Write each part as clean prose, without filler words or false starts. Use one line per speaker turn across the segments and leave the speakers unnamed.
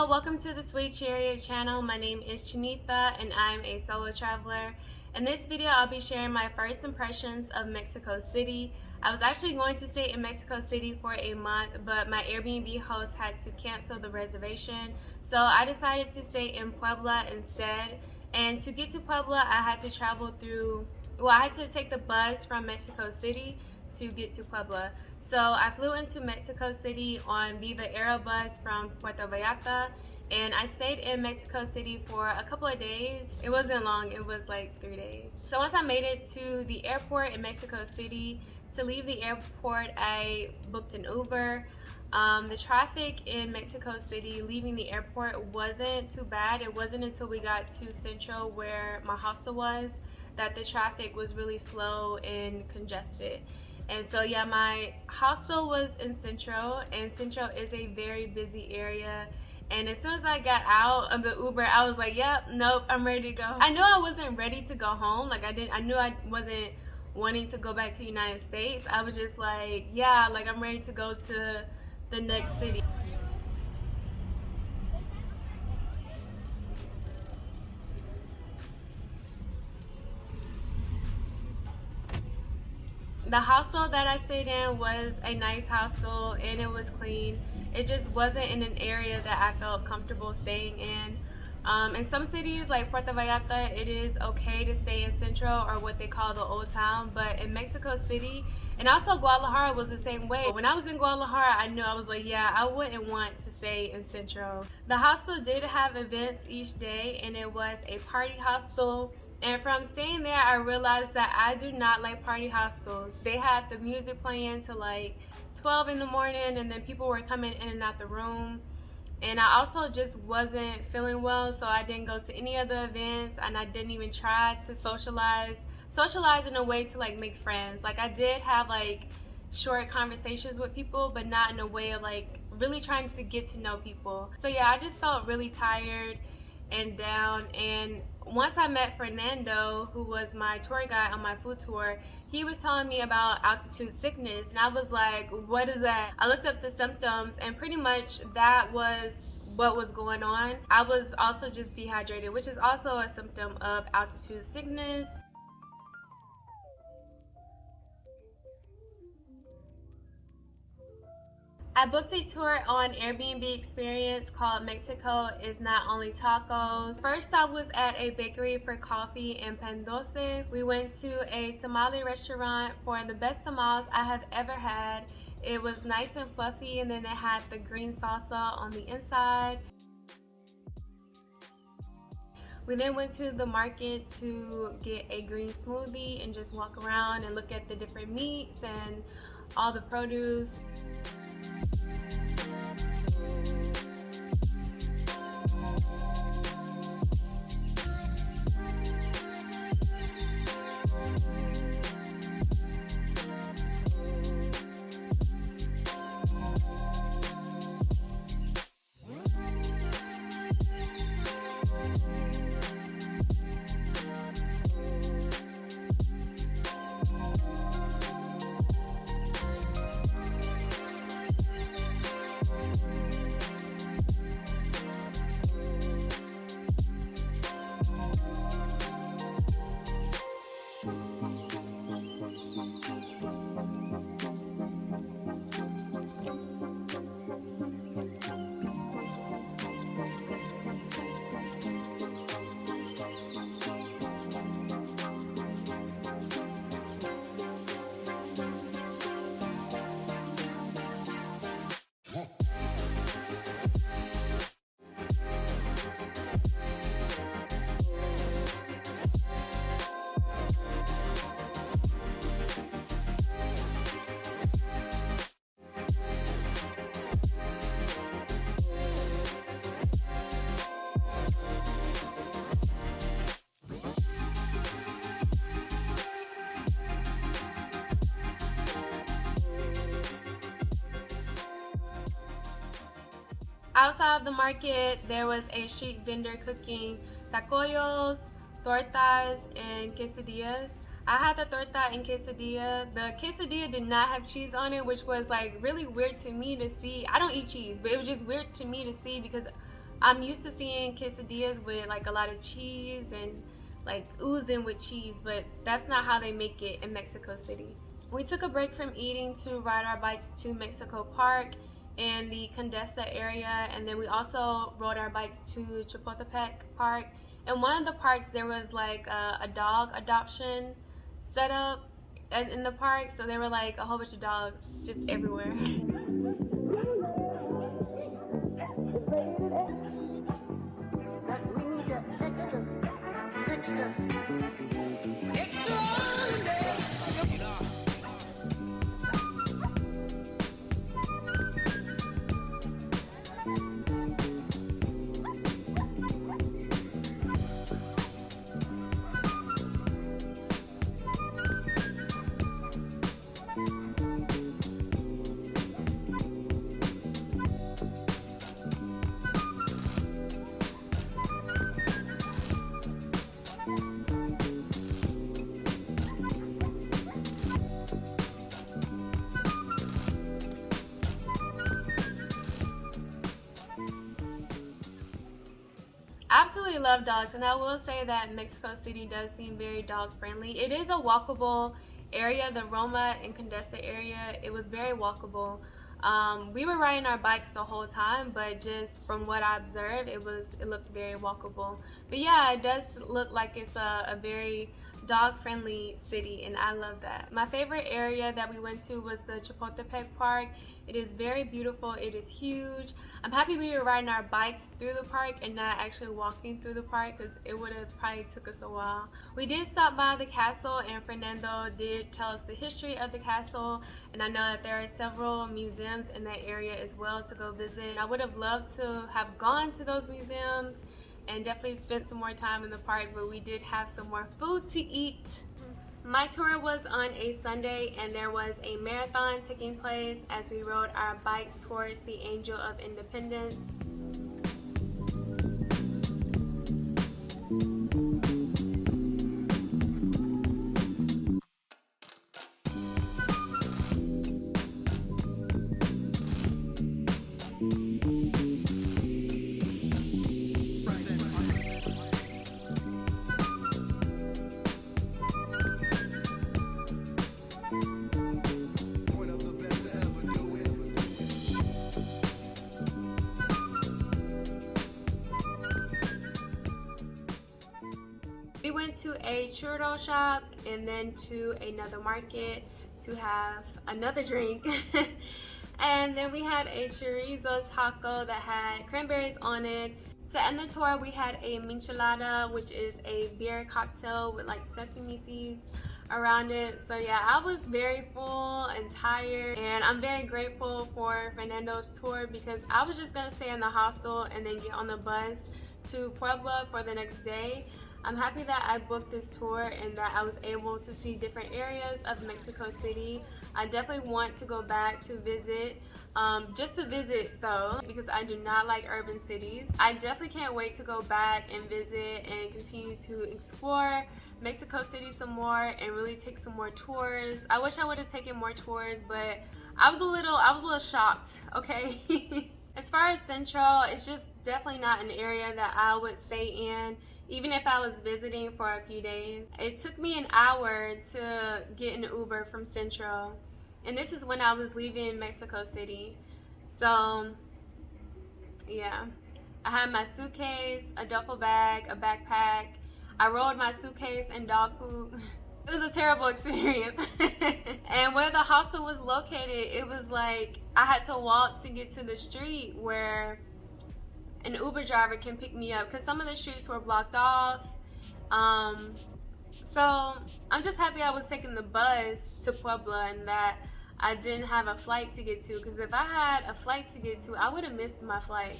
Hello, welcome to the Sweet Chariot channel. My name is Chinita and I'm a solo traveler. In this video, I'll be sharing my first impressions of Mexico City. I was actually going to stay in Mexico City for a month, but my Airbnb host had to cancel the reservation. So I decided to stay in Puebla instead. And to get to Puebla, I had to I had to take the bus from Mexico City to get to Puebla. So I flew into Mexico City on Viva Aerobus from Puerto Vallarta, and I stayed in Mexico City for a couple of days. It wasn't long, it was like 3 days. So once I made it to the airport in Mexico City, to leave the airport, I booked an Uber. The traffic in Mexico City leaving the airport wasn't too bad. It wasn't until we got to Central, where my hostel was, that the traffic was really slow and congested. And so yeah, my hostel was in Central, and Central is a very busy area. And as soon as I got out of the Uber, I was like, yep, nope, I'm ready to go. I knew I wasn't ready to go home. I knew I wasn't wanting to go back to the United States. I was just like, yeah, like I'm ready to go to the next city. The hostel that I stayed in was a nice hostel and it was clean. It just wasn't in an area that I felt comfortable staying in. In some cities like Puerto Vallarta, it is okay to stay in Central, or what they call the Old Town, but in Mexico City, and also Guadalajara was the same way. When I was in Guadalajara, I knew, I was like, yeah, I wouldn't want to stay in Central. The hostel did have events each day, and it was a party hostel. And from staying there, I realized that I do not like party hostels. They had the music playing till like 12 in the morning, and then people were coming in and out the room. And I also just wasn't feeling well, so I didn't go to any of the events, and I didn't even try to socialize in a way to like make friends. Like I did have like short conversations with people, but not in a way of like really trying to get to know people. So yeah, I just felt really tired and down. And once I met Fernando, who was my tour guide on my food tour, he was telling me about altitude sickness, and I was like, what is that? I looked up the symptoms, and pretty much that was what was going on. I was also just dehydrated, which is also a symptom of altitude sickness. I booked a tour on Airbnb Experience called Mexico is Not Only Tacos. First stop was at a bakery for coffee in Pan Dulce. We went to a tamale restaurant for the best tamales I have ever had. It was nice and fluffy, and then it had the green salsa on the inside. We then went to the market to get a green smoothie and just walk around and look at the different meats and all the produce. Outside of the market, there was a street vendor cooking tacoyos, tortas, and quesadillas. I had the torta and quesadilla. The quesadilla did not have cheese on it, which was like really weird to me to see. I don't eat cheese, but it was just weird to me to see because I'm used to seeing quesadillas with like a lot of cheese and like oozing with cheese, but that's not how they make it in Mexico City. We took a break from eating to ride our bikes to Mexico Park and the Condesa area, and then we also rode our bikes to Chapultepec Park. In one of the parks there was like a dog adoption set up in the park, so there were like a whole bunch of dogs just everywhere. Absolutely love dogs, and I will say that Mexico City does seem very dog friendly. It is a walkable area. The Roma and Condesa area, it was very walkable. We were riding our bikes the whole time, but just from what I observed, it looked very walkable. But yeah, it does look like it's a very dog friendly city, and I love that. My favorite area that we went to was the Chapultepec Park. It is very beautiful. It is huge. I'm happy we were riding our bikes through the park and not actually walking through the park, because it would have probably took us a while. We did stop by the castle, and Fernando did tell us the history of the castle, and I know that there are several museums in that area as well to go visit. I would have loved to have gone to those museums and definitely spent some more time in the park, but we did have some more food to eat. My tour was on a Sunday, and there was a marathon taking place as we rode our bikes towards the Angel of Independence. We went to a churro shop and then to another market to have another drink. And then we had a chorizo taco that had cranberries on it. To end the tour, we had a michelada, which is a beer cocktail with like sesame seeds around it. So yeah, I was very full and tired, and I'm very grateful for Fernando's tour, because I was just gonna stay in the hostel and then get on the bus to Puebla for the next day. I'm happy that I booked this tour and that I was able to see different areas of Mexico City. I definitely want to go back to visit, just to visit though, because I do not like urban cities. I definitely can't wait to go back and visit and continue to explore Mexico City some more and really take some more tours. I wish I would have taken more tours, but I was a little shocked, okay? As far as Central, it's just definitely not an area that I would stay in, even if I was visiting for a few days. It took me an hour to get an Uber from Central, and this is when I was leaving Mexico City. So yeah, I had my suitcase, a duffel bag, a backpack. I rolled my suitcase in dog poop. It was a terrible experience. And where the hostel was located, it was like I had to walk to get to the street where an Uber driver can pick me up, because some of the streets were blocked off. So I'm just happy I was taking the bus to Puebla and that I didn't have a flight to get to, because if I had a flight to get to, I would have missed my flight.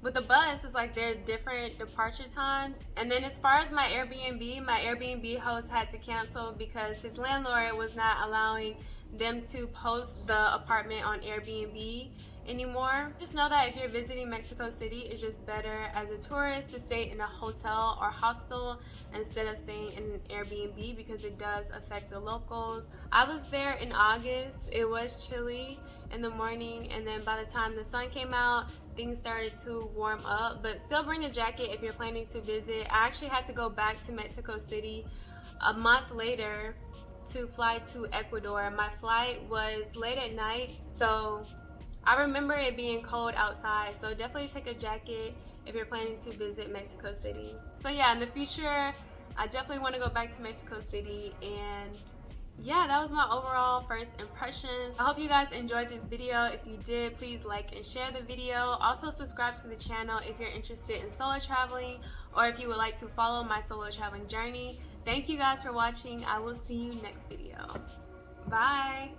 With the bus, it's like there's different departure times. And then as far as my Airbnb host had to cancel because his landlord was not allowing them to post the apartment on Airbnb anymore. Just know that if you're visiting Mexico City, it's just better as a tourist to stay in a hotel or hostel instead of staying in an Airbnb, because it does affect the locals. I was there in August. It was chilly in the morning, and then by the time the sun came out, things started to warm up, but still bring a jacket if you're planning to visit. I actually had to go back to Mexico City a month later to fly to Ecuador. My flight was late at night, so I remember it being cold outside, so definitely take a jacket if you're planning to visit Mexico City. So yeah, in the future, I definitely want to go back to Mexico City, and yeah, that was my overall first impressions. I hope you guys enjoyed this video. If you did, please like and share the video. Also subscribe to the channel if you're interested in solo traveling, or if you would like to follow my solo traveling journey. Thank you guys for watching. I will see you next video. Bye.